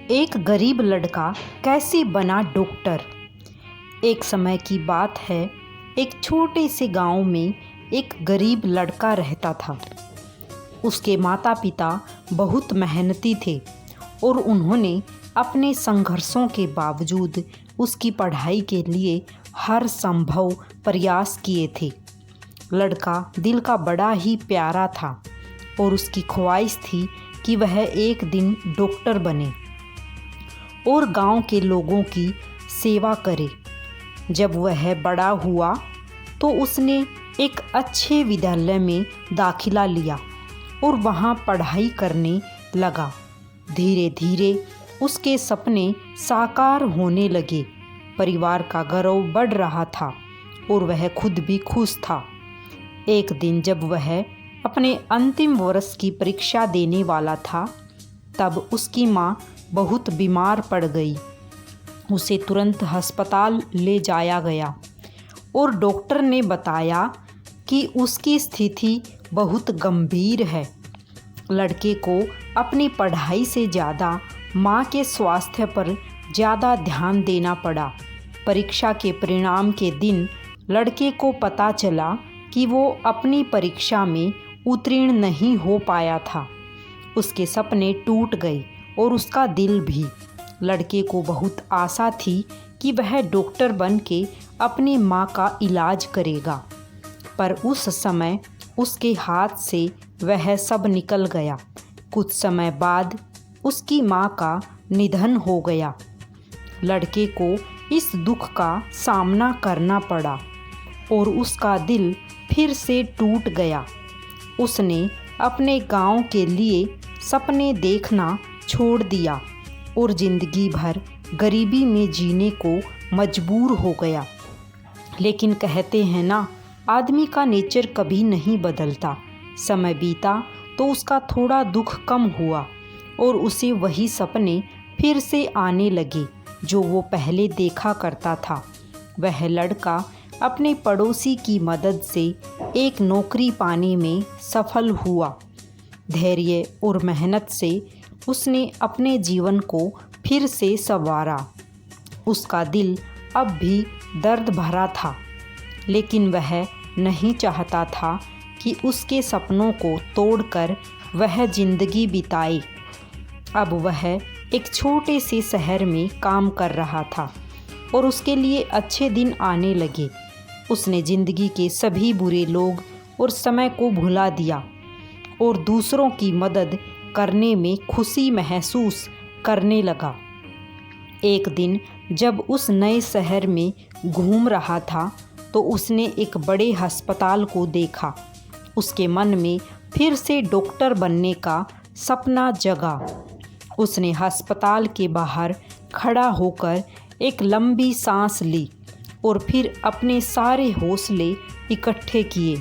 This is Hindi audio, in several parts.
एक गरीब लड़का कैसे बना डॉक्टर। एक समय की बात है, एक छोटे से गांव में एक गरीब लड़का रहता था। उसके माता पिता बहुत मेहनती थे और उन्होंने अपने संघर्षों के बावजूद उसकी पढ़ाई के लिए हर संभव प्रयास किए थे। लड़का दिल का बड़ा ही प्यारा था और उसकी ख्वाहिश थी कि वह एक दिन डॉक्टर बने और गांव के लोगों की सेवा करे। जब वह बड़ा हुआ तो उसने एक अच्छे विद्यालय में दाखिला लिया और वहां पढ़ाई करने लगा। धीरे धीरे उसके सपने साकार होने लगे। परिवार का गौरव बढ़ रहा था और वह खुद भी खुश था। एक दिन जब वह अपने अंतिम वर्ष की परीक्षा देने वाला था, तब उसकी माँ बहुत बीमार पड़ गई। उसे तुरंत अस्पताल ले जाया गया और डॉक्टर ने बताया कि उसकी स्थिति बहुत गंभीर है। लड़के को अपनी पढ़ाई से ज़्यादा माँ के स्वास्थ्य पर ज़्यादा ध्यान देना पड़ा। परीक्षा के परिणाम के दिन लड़के को पता चला कि वो अपनी परीक्षा में उत्तीर्ण नहीं हो पाया था। उसके सपने टूट गए और उसका दिल भी। लड़के को बहुत आशा थी कि वह डॉक्टर बन के अपनी माँ का इलाज करेगा, पर उस समय उसके हाथ से वह सब निकल गया। कुछ समय बाद उसकी माँ का निधन हो गया। लड़के को इस दुख का सामना करना पड़ा और उसका दिल फिर से टूट गया। उसने अपने गांव के लिए सपने देखना छोड़ दिया और ज़िंदगी भर गरीबी में जीने को मजबूर हो गया। लेकिन कहते हैं ना, आदमी का नेचर कभी नहीं बदलता। समय बीता तो उसका थोड़ा दुख कम हुआ और उसे वही सपने फिर से आने लगे जो वो पहले देखा करता था। वह लड़का अपने पड़ोसी की मदद से एक नौकरी पाने में सफल हुआ। धैर्य और मेहनत से उसने अपने जीवन को फिर से संवारा। उसका दिल अब भी दर्द भरा था, लेकिन वह नहीं चाहता था कि उसके सपनों को तोड़कर वह जिंदगी बिताए। अब वह एक छोटे से शहर में काम कर रहा था और उसके लिए अच्छे दिन आने लगे। उसने ज़िंदगी के सभी बुरे लोग और समय को भुला दिया और दूसरों की मदद करने में खुशी महसूस करने लगा। एक दिन जब उस नए शहर में घूम रहा था तो उसने एक बड़े अस्पताल को देखा। उसके मन में फिर से डॉक्टर बनने का सपना जगा। उसने अस्पताल के बाहर खड़ा होकर एक लंबी सांस ली और फिर अपने सारे हौसले इकट्ठे किए।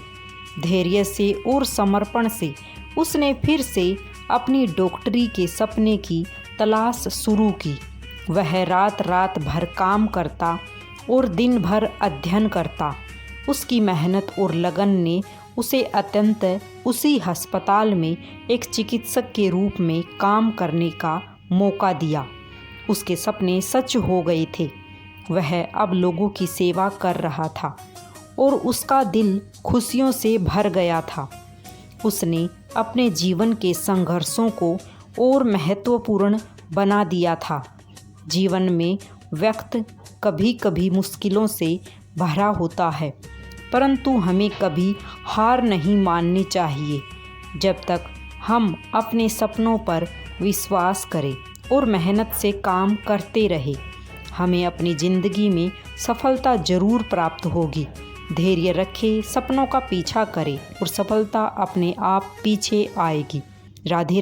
धैर्य से और समर्पण से उसने फिर से अपनी डॉक्टरी के सपने की तलाश शुरू की। वह रात रात भर काम करता और दिन भर अध्ययन करता। उसकी मेहनत और लगन ने उसे अत्यंत उसी अस्पताल में एक चिकित्सक के रूप में काम करने का मौका दिया। उसके सपने सच हो गए थे। वह अब लोगों की सेवा कर रहा था और उसका दिल खुशियों से भर गया था। उसने अपने जीवन के संघर्षों को और महत्वपूर्ण बना दिया था। जीवन में व्यक्ति कभी कभी मुश्किलों से भरा होता है, परंतु हमें कभी हार नहीं माननी चाहिए। जब तक हम अपने सपनों पर विश्वास करें और मेहनत से काम करते रहें, हमें अपनी ज़िंदगी में सफलता ज़रूर प्राप्त होगी। धैर्य रखें, सपनों का पीछा करें और सफलता अपने आप पीछे आएगी। राधे राधे।